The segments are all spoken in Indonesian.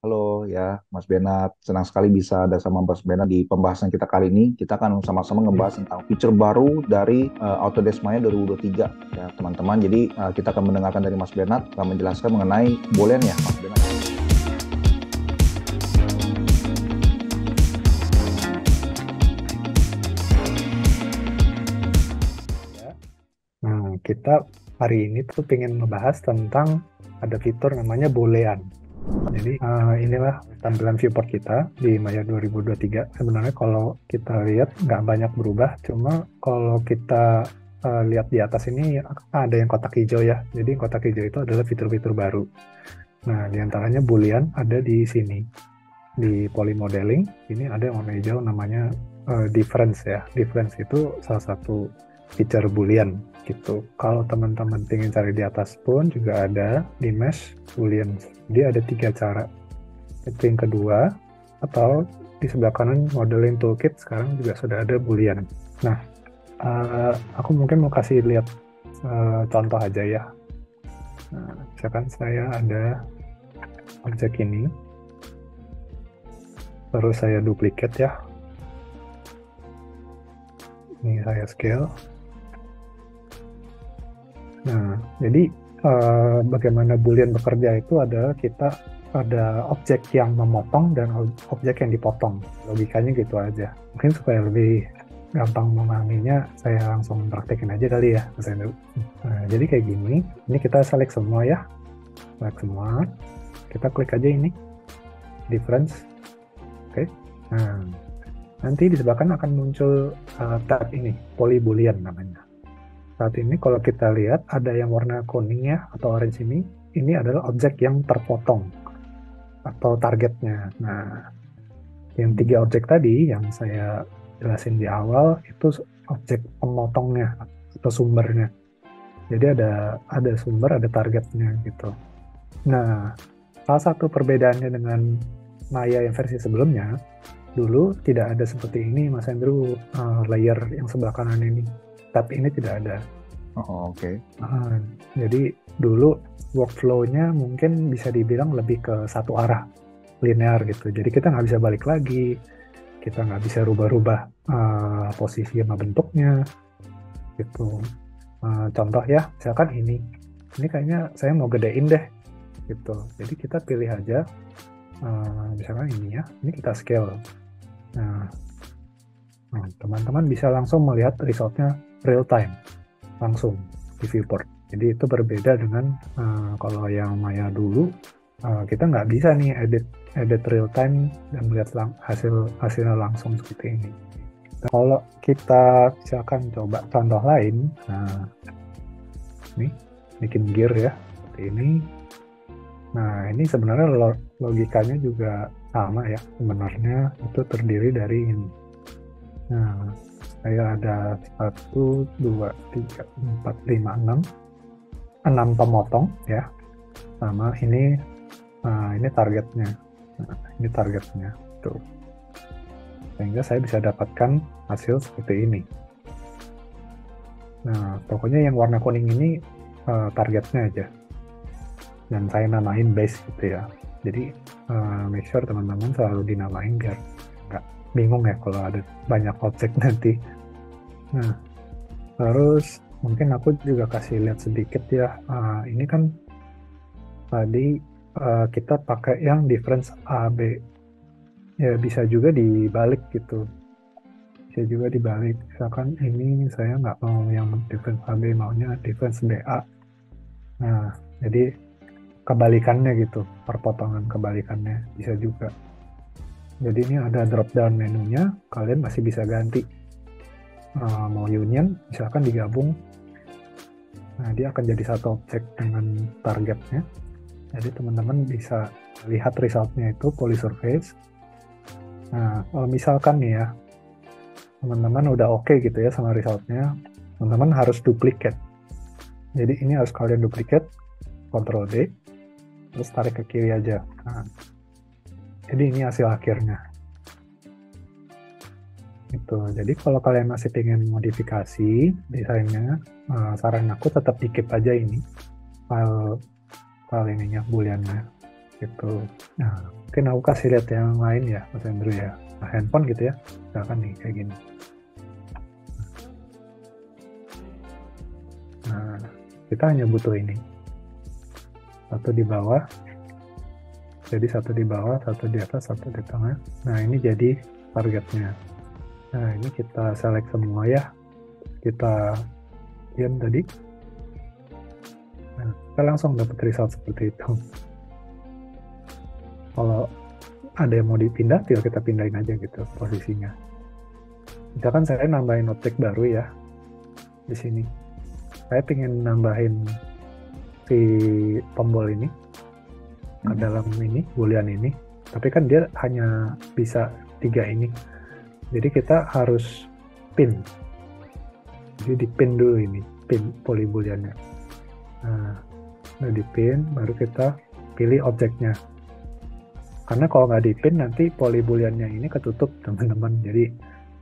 Halo ya, Mas Benat. Senang sekali bisa ada sama Mas Benat di pembahasan kita kali ini. Kita akan sama-sama ngebahas tentang fitur baru dari Autodesk Maya 2023 ya teman-teman. Jadi kita akan mendengarkan dari Mas Benat akan menjelaskan mengenai boolean ya Mas Benat. Ya. Nah, kita hari ini tuh pengen ngebahas tentang ada fitur namanya boolean. Jadi inilah tampilan viewport kita di Maya 2023. Sebenarnya kalau kita lihat nggak banyak berubah, cuma kalau kita lihat di atas ini ada yang kotak hijau ya. Jadi kotak hijau itu adalah fitur-fitur baru. Nah, diantaranya boolean ada di sini. Di poly modeling, ini ada yang warna hijau namanya difference ya. Difference itu salah satu feature boolean gitu. Kalau teman-teman ingin cari di atas pun juga ada di mesh boolean. Dia ada 3 cara. Itu yang kedua, atau di sebelah kanan modeling toolkit sekarang juga sudah ada boolean. Nah, aku mungkin mau kasih lihat contoh aja ya. Nah, misalkan saya ada objek ini, terus saya duplicate ya. Ini saya scale. Nah, jadi bagaimana Boolean bekerja itu adalah kita ada objek yang memotong dan objek yang dipotong. Logikanya gitu aja. Mungkin supaya lebih gampang memahaminya, saya langsung praktekin aja kali ya, Mas Andrew. Nah, jadi kayak gini. Ini kita select semua ya. Select semua. Kita klik aja ini. Difference. Oke. Nah, nanti di sebelah kanan akan muncul tab ini. Poly Boolean namanya. Saat ini kalau kita lihat ada yang warna kuning ya atau orange ini adalah objek yang terpotong atau targetnya. Nah, yang 3 objek tadi yang saya jelasin di awal itu objek pemotongnya atau sumbernya. Jadi ada sumber, ada targetnya gitu. Nah, salah satu perbedaannya dengan Maya yang versi sebelumnya, dulu tidak ada seperti ini Mas Andrew, layer yang sebelah kanan ini. Tapi ini tidak ada. Oh, oke. Jadi dulu workflow-nya mungkin bisa dibilang lebih ke satu arah, linear gitu. Jadi kita nggak bisa balik lagi, kita nggak bisa rubah-rubah posisi sama bentuknya gitu. Contoh ya, misalkan ini kayaknya saya mau gedein deh gitu. Jadi kita pilih aja, misalkan ini ya, ini kita scale. Nah, teman-teman bisa langsung melihat resultnya real time, langsung di viewport. Jadi itu berbeda dengan kalau yang Maya dulu, kita nggak bisa nih edit real time dan melihat hasilnya langsung seperti ini. Nah, kalau kita misalkan coba contoh lain, nah ini bikin gear ya seperti ini. Nah ini sebenarnya logikanya juga sama ya, sebenarnya itu terdiri dari ini. Nah, saya ada 1, 2, 3, 4, 5, 6 pemotong ya, sama ini targetnya. Nah, ini targetnya tuh, sehingga saya bisa dapatkan hasil seperti ini. Nah, pokoknya yang warna kuning ini targetnya aja, dan saya namain base gitu ya. Jadi make sure teman-teman selalu dinamain biar nggak bingung ya kalau ada banyak objek nanti. Nah, terus mungkin aku juga kasih lihat sedikit ya. Ini kan tadi kita pakai yang difference AB. Ya bisa juga dibalik gitu. Bisa juga dibalik. Misalkan ini saya nggak mau yang difference AB, maunya difference BA. Nah, jadi kebalikannya gitu. Perpotongan kebalikannya bisa juga. Jadi ini ada drop down menunya. Kalian masih bisa ganti. Mau union, misalkan digabung. Nah, dia akan jadi satu objek dengan targetnya. Jadi teman-teman bisa lihat resultnya itu poly surface. Nah, kalau misalkan nih ya, teman-teman udah oke gitu ya sama resultnya, teman-teman harus duplicate. Jadi ini harus kalian duplicate, Ctrl D, terus tarik ke kiri aja. Nah, jadi ini hasil akhirnya. Itu. Jadi kalau kalian masih pengen modifikasi desainnya, saran aku tetap di-keep aja ini file ininya booleannya gitu. Nah, Mungkin aku kasih lihat yang lain ya, Mas Andrew ya. Nah, handphone gitu ya, misalkan nih kayak gini. Nah, kita hanya butuh ini. Satu di bawah, jadi satu di bawah, satu di atas, satu di tengah. Nah, ini jadi targetnya. Nah, ini kita select semua ya. Kita diam tadi. Nah, kita langsung dapat result seperti itu. Kalau ada yang mau dipindah, tinggal kita pindahin aja gitu posisinya. Misalkan saya nambahin objek baru ya di sini. Saya ingin nambahin si tombol ini ke dalam ini, boolean ini. Tapi kan dia hanya bisa 3 ini. Jadi kita harus pin. Jadi dipin dulu ini, pin polybooleannya. Nah, udah dipin, baru kita pilih objeknya. Karena kalau nggak dipin nanti polybooleannya ini ketutup teman-teman. Jadi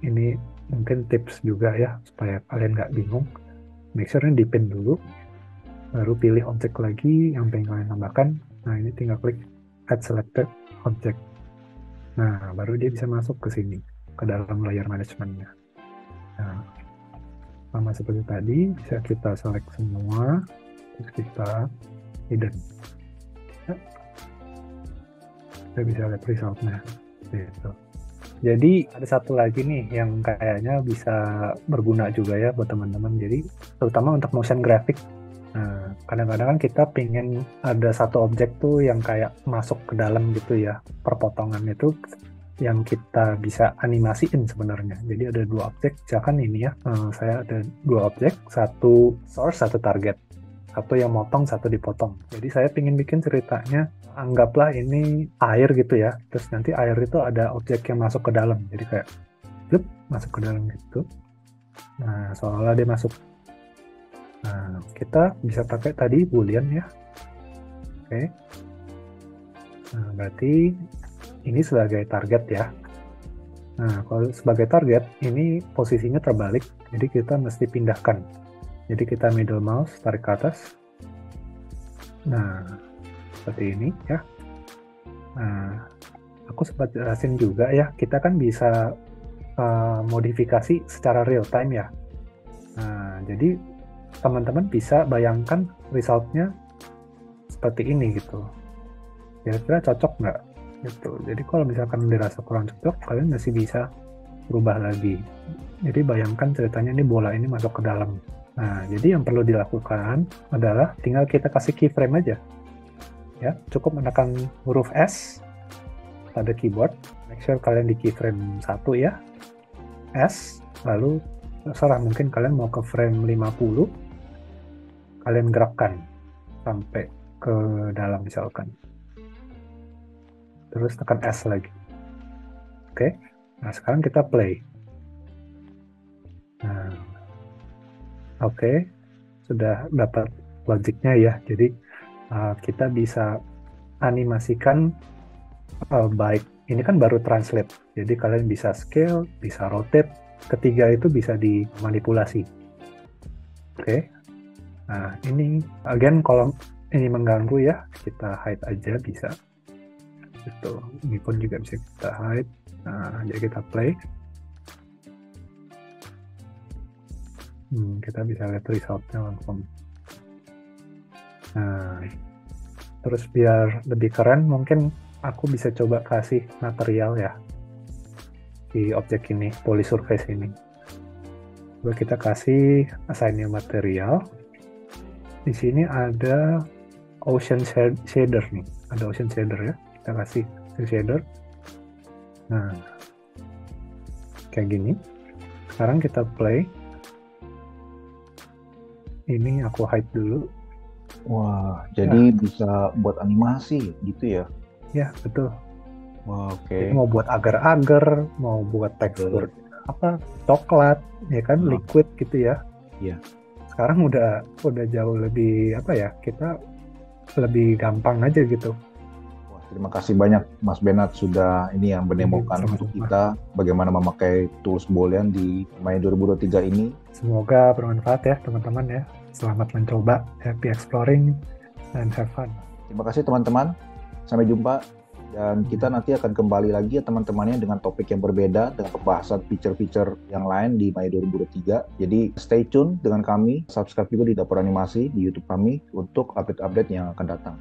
ini mungkin tips juga ya supaya kalian nggak bingung. Make sure ini dipin dulu, baru pilih objek lagi yang pengen kalian tambahkan. Nah, ini tinggal klik add selected object. Nah, baru dia bisa masuk ke sini, ke dalam layer manajemennya. Nah, sama seperti tadi, bisa kita select semua, terus kita hidden. Ya. Kita bisa lihat resultnya. Gitu. Jadi ada satu lagi nih yang kayaknya bisa berguna juga ya buat teman-teman. Jadi terutama untuk motion graphic. Nah, kadang-kadang kan kita pengen ada satu objek tuh yang kayak masuk ke dalam gitu ya. Perpotongan itu yang kita bisa animasiin sebenarnya. Jadi ada 2 objek. Misalkan ini ya, saya ada 2 objek, satu source, satu target. Satu yang motong, satu dipotong. Jadi saya pengen bikin ceritanya, anggaplah ini air gitu ya. Terus nanti air itu ada objek yang masuk ke dalam. Jadi kayak, blup, masuk ke dalam gitu. Nah, seolah dia masuk. Nah, kita bisa pakai tadi boolean ya. Oke. Nah, berarti ini sebagai target ya. Nah, kalau sebagai target, ini posisinya terbalik. Jadi kita mesti pindahkan. Jadi kita middle mouse, tarik ke atas. Nah, seperti ini ya. Nah, aku sempat jelasin juga ya, kita kan bisa modifikasi secara real time ya. Nah, jadi teman-teman bisa bayangkan resultnya seperti ini gitu. Kira-kira cocok nggak? Gitu. Jadi kalau misalkan dirasa kurang cocok, kalian masih bisa berubah lagi. Jadi bayangkan ceritanya ini bola ini masuk ke dalam. Nah, jadi yang perlu dilakukan adalah tinggal kita kasih keyframe aja. Ya, cukup menekan huruf S pada keyboard. Make sure kalian di keyframe 1 ya. S, lalu terserah mungkin kalian mau ke frame 50. Kalian gerakkan sampai ke dalam misalkan. Terus tekan S lagi. Oke. Nah, sekarang kita play. Nah, oke, sudah dapat logiknya ya. Jadi kita bisa animasikan baik. Ini kan baru translate. Jadi kalian bisa scale, bisa rotate. Ketiga itu bisa dimanipulasi. Oke. Nah, ini again kalau ini mengganggu ya, kita hide aja bisa. Gitu. Ini pun juga bisa kita hide. Nah, jadi kita play. Kita bisa lihat resultnya langsung. Nah, terus biar lebih keren, mungkin aku bisa coba kasih material ya di objek ini, polysurface ini. Coba kita kasih assign new material. Di sini ada ocean shader nih, ada ocean shader ya. Kita kasih shader. Nah, kayak gini. Sekarang kita play. Ini aku hide dulu. Wah, jadi bisa buat animasi gitu ya? Ya, betul. Wah, oke. Jadi mau buat agar-agar, mau buat tekstur apa, coklat, ya kan, liquid gitu ya. Iya. Sekarang udah jauh lebih apa ya? Kita lebih gampang aja gitu. Wah, terima kasih banyak Mas Benat sudah ini yang menemukan untuk kita bagaimana memakai tools boolean di Maya 2023 ini. Semoga bermanfaat ya teman-teman ya. Selamat mencoba, happy exploring, and have fun. Terima kasih teman-teman. Sampai jumpa. Dan kita nanti akan kembali lagi ya teman-temannya dengan topik yang berbeda, dengan pembahasan feature-feature yang lain di Maya 2023. Jadi stay tune dengan kami, subscribe juga di Dapur Animasi di YouTube kami untuk update-update yang akan datang.